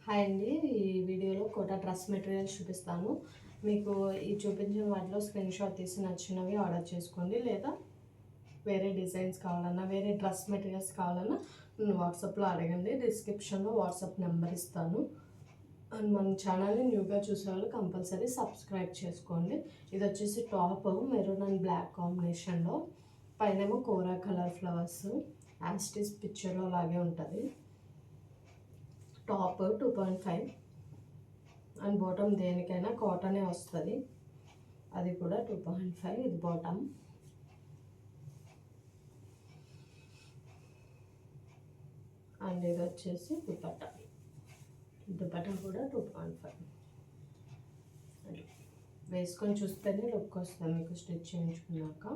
Hi అండి, ఈ వీడియోలో కోటా డ్రెస్ మెటీరియల్స్ చూపిస్తాను. మీకు ఈ చూపించిన వాటిలో స్క్రీన్ షాట్ తీసి నచ్చినవి ఆర్డర్ చేసుకోండి, లేదా వేరే డిజైన్స్ కావాలన్నా వేరే డ్రెస్ మెటీరియల్స్ కావాలన్నా నేను వాట్సాప్లో అడగండి. డిస్క్రిప్షన్లో వాట్సాప్ నెంబర్ ఇస్తాను. అండ్ మన ఛానల్ని న్యూగా చూసేవాళ్ళు కంపల్సరీ సబ్స్క్రైబ్ చేసుకోండి. ఇది వచ్చేసి టాప్ మెరూన్ అండ్ బ్లాక్ కాంబినేషన్లో, పైనేమో కోరా కలర్ ఫ్లవర్స్ యాస్టిస్ పిక్చర్లో లాగే ఉంటుంది. టాప్ 2.5 అండ్ బాటమ్ దేనికైనా కాటనే వస్తుంది, అది కూడా 2.5. ఇది బాటమ్. అండ్ ఇది వచ్చేసి దుపట్టా. దుపట్టా కూడా 2.5. వేసుకొని చూస్తేనే లుక్ వస్తుంది మీకు స్టిచ్ చేయించుకున్నాక.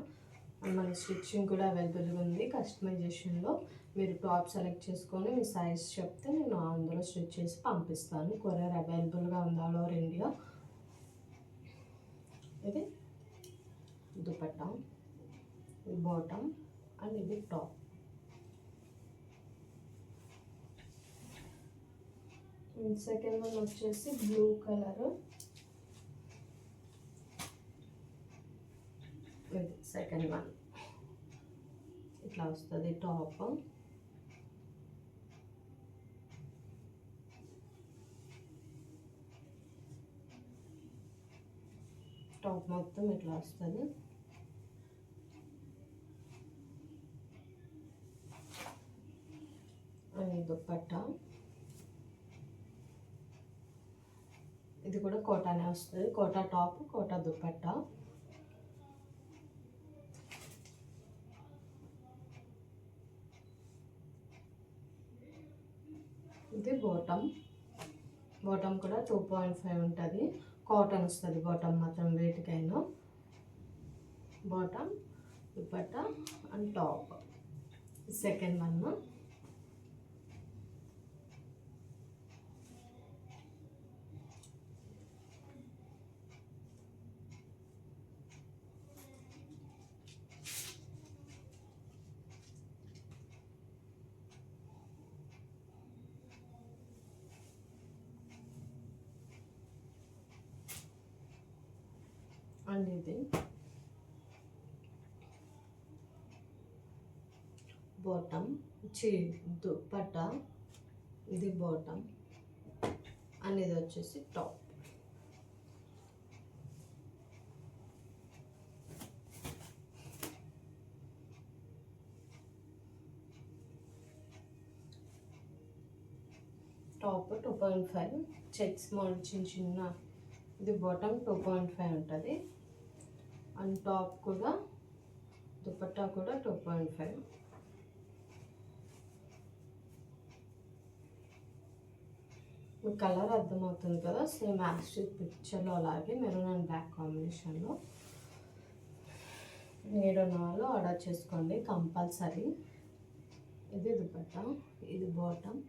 అండ్ మన స్టిచ్చింగ్ కూడా అవైలబుల్గా ఉంది. కస్టమైజేషన్లో మీరు టాప్ సెలెక్ట్ చేసుకొని మీ సైజ్ చెప్తే నేను అందులో స్టిచ్ చేసి పంపిస్తాను. కొరియర్ అవైలబుల్గా ఉంది ఆల్ ఓవర్ ఇండియా. ఇది దుపట్టా, ఇది బాటమ్ అండ్ ఇది టాప్. సెకండ్ వన్ వచ్చేసి బ్లూ కలర్. ఇది సెకండ్ వన్, ఇట్లా వస్తుంది టాప్. టాప్ మొత్తం ఇట్లా వస్తుంది. అండ్ దుపట్టా, ఇది కూడా కోటానే వస్తుంది. కోటా టాప్, కోటా దుపట్టా. ఇది బాటమ్. బాటమ్ కూడా 2.5 ఉంటుంది. కాటన్ వస్తుంది బాటమ్ మాత్రం వేటికైనా. Bottom, dupatta and top. Second one. And ఇది బాటమ్, దుపట్టా, ఇది బాటమ్ అండ్ ఇది వచ్చేసి టాప్. టాప్ 2.5 చెక్స్ మోడల్ చిన్న. ఇది బాటమ్ 2.5 ఉంటుంది. అండ్ టాప్ కూడా దుపట్టా కూడా 2.5. మీకు కలర్ అర్థమవుతుంది కదా, సేమ్ యాస్టిక్ పిక్చర్లో అలాగే మెరూన్ అండ్ బ్లాక్ కాంబినేషన్లో. నీడున్న వాళ్ళు ఆర్డర్ చేసుకోండి కంపల్సరీ. ఇది దుపట్టా, ఇది బాటమ్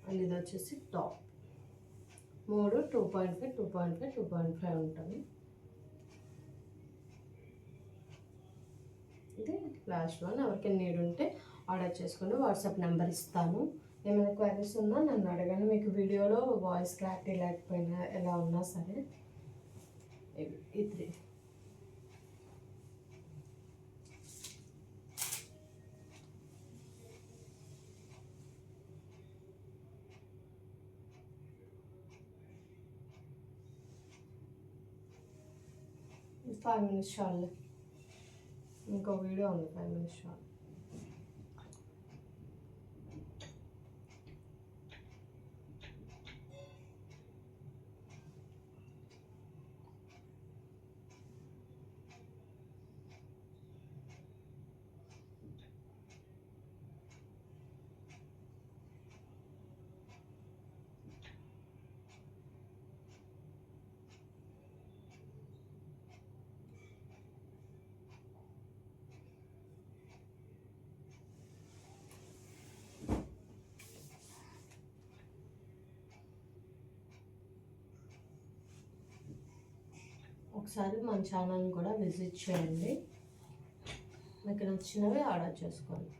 అండ్ ఇది వచ్చేసి టాప్. మూడు 2.5, 2.5, 2.5 ఉంటుంది. ఇది లాస్ట్ వన్. ఎవరికైనా నీడ్ ఉంటే ఆర్డర్ చేసుకోండి. వాట్సాప్ నెంబర్ ఇస్తాను. ఏమైనా క్వైరీస్ ఉన్నా నన్ను అడగండి. మీకు వీడియోలో వాయిస్ క్లారిటీ లేకపోయినా ఎలా ఉన్నా సరే. ఇది ఫైవ్ మినిట్స్ చాలు. ఇంకో వీడియో ఉంది 5 మినిట్స్ చాలు. ఒకసారి మన ఛానల్ని కూడా విజిట్ చేయండి. మీకు నచ్చినవి ఆర్డర్ చేసుకోండి.